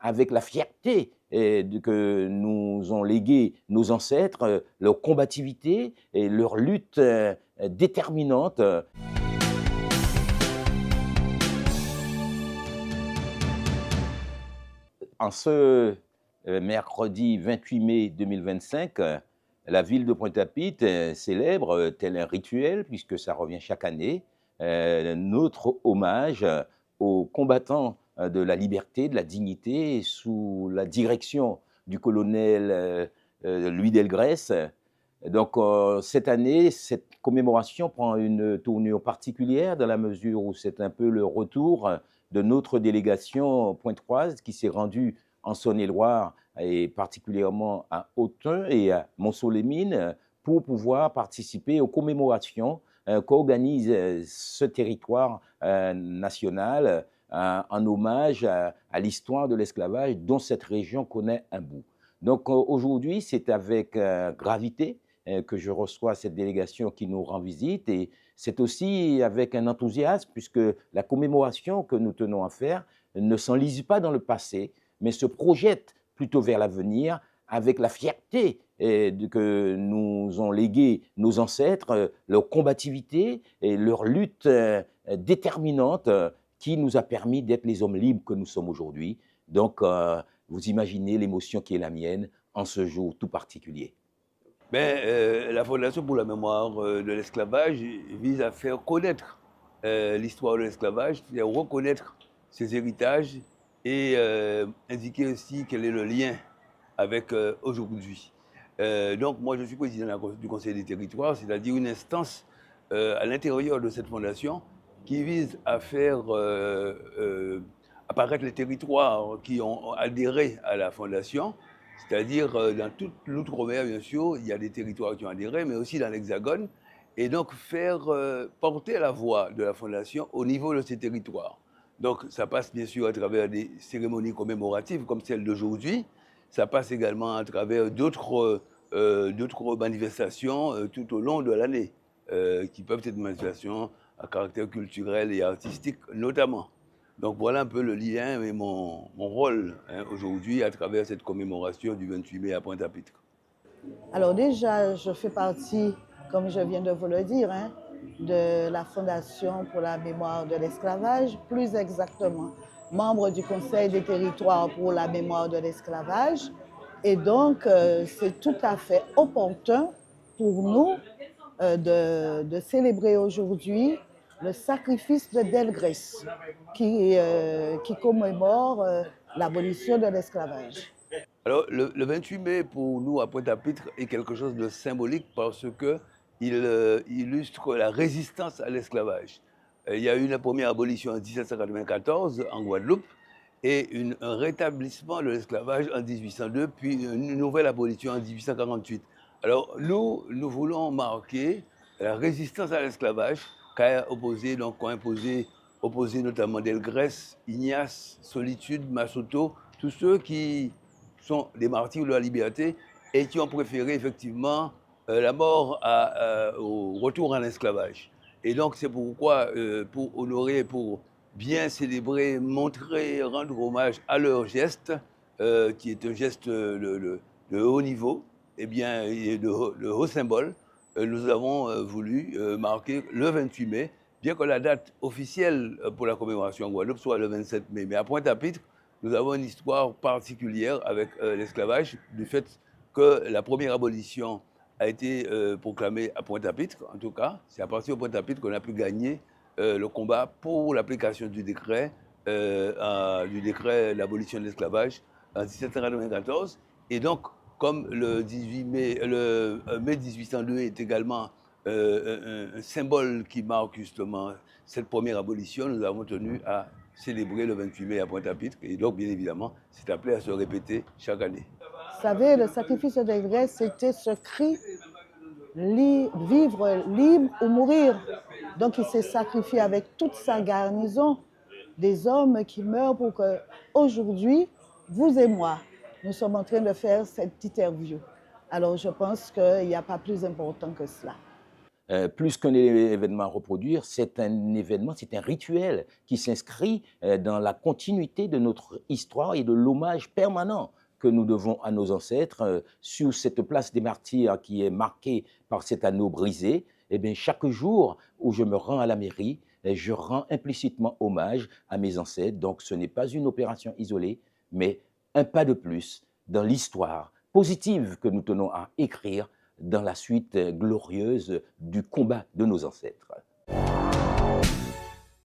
avec la fierté que nous ont légué nos ancêtres, leur combativité et leur lutte déterminante. En ce mercredi 28 mai 2025, la ville de Pointe-à-Pitre célèbre, tel un rituel, puisque ça revient chaque année, notre hommage aux combattants de la liberté, de la dignité, sous la direction du colonel Louis Delgrès. Donc, cette année, cette commémoration prend une tournure particulière dans la mesure où c'est un peu le retour de notre délégation pointoise qui s'est rendue en Saône-et-Loire et particulièrement à Autun et à Montceau-les-Mines pour pouvoir participer aux commémorations qu'organise ce territoire national en hommage à l'histoire de l'esclavage dont cette région connaît un bout. Donc aujourd'hui, c'est avec gravité que je reçois cette délégation qui nous rend visite et c'est aussi avec un enthousiasme puisque la commémoration que nous tenons à faire ne s'enlise pas dans le passé, mais se projette plutôt vers l'avenir avec la fierté que nous ont légué nos ancêtres, leur combativité et leur lutte déterminante qui nous a permis d'être les hommes libres que nous sommes aujourd'hui. Donc, vous imaginez l'émotion qui est la mienne en ce jour tout particulier. La Fondation pour la mémoire de l'esclavage vise à faire connaître l'histoire de l'esclavage, à reconnaître ses héritages et indiquer aussi quel est le lien avec aujourd'hui. Donc moi je suis président du Conseil des territoires, c'est-à-dire une instance à l'intérieur de cette fondation qui vise à faire apparaître les territoires qui ont adhéré à la fondation. C'est-à-dire, dans toute l'outre-mer, bien sûr, il y a des territoires qui ont adhéré, mais aussi dans l'Hexagone, et donc faire porter la voix de la Fondation au niveau de ces territoires. Donc, ça passe bien sûr à travers des cérémonies commémoratives comme celle d'aujourd'hui, ça passe également à travers d'autres manifestations tout au long de l'année, qui peuvent être des manifestations à caractère culturel et artistique notamment. Donc voilà un peu le lien et mon rôle aujourd'hui à travers cette commémoration du 28 mai à Pointe-à-Pitre. Alors déjà, je fais partie, comme je viens de vous le dire, de la Fondation pour la mémoire de l'esclavage, plus exactement membre du Conseil des territoires pour la mémoire de l'esclavage. Et donc, c'est tout à fait opportun pour nous de célébrer aujourd'hui le sacrifice de Delgrès, qui commémore l'abolition de l'esclavage. Alors, le 28 mai, pour nous, à Pointe-à-Pitre, est quelque chose de symbolique parce qu'il illustre la résistance à l'esclavage. Il y a eu la première abolition en 1794 en Guadeloupe et un rétablissement de l'esclavage en 1802, puis une nouvelle abolition en 1848. Alors, nous voulons marquer la résistance à l'esclavage qu'a opposé notamment Delgrès, Ignace, Solitude, Massoto, tous ceux qui sont des martyrs de la liberté et qui ont préféré effectivement la mort au retour en esclavage. Et donc c'est pourquoi, pour honorer, pour bien célébrer, montrer, rendre hommage à leur geste, qui est un geste de haut niveau, et bien, et de haut symbole, nous avons voulu marquer le 28 mai, bien que la date officielle pour la commémoration en Guadeloupe soit le 27 mai. Mais à Pointe-à-Pitre, nous avons une histoire particulière avec l'esclavage, du fait que la première abolition a été proclamée à Pointe-à-Pitre, en tout cas. C'est à partir de Pointe-à-Pitre qu'on a pu gagner le combat pour l'application du décret d'abolition de l'esclavage en 1794. Et donc, comme le mai 1802 est également un symbole qui marque justement cette première abolition, nous avons tenu à célébrer le 28 mai à Pointe-à-Pitre. Et donc, bien évidemment, c'est appelé à se répéter chaque année. Vous savez, le sacrifice de Delgrès, c'était ce cri vivre libre ou mourir. Donc, il s'est sacrifié avec toute sa garnison, des hommes qui meurent pour que, aujourd'hui, vous et moi, nous sommes en train de faire cette interview. Alors, je pense qu'il n'y a pas plus important que cela. plus qu'un événement à reproduire, c'est un événement, c'est un rituel qui s'inscrit dans la continuité de notre histoire et de l'hommage permanent que nous devons à nos ancêtres sur cette place des martyrs qui est marquée par cet anneau brisé. Eh bien, chaque jour où je me rends à la mairie, je rends implicitement hommage à mes ancêtres. Donc, ce n'est pas une opération isolée, mais un pas de plus dans l'histoire positive que nous tenons à écrire dans la suite glorieuse du combat de nos ancêtres.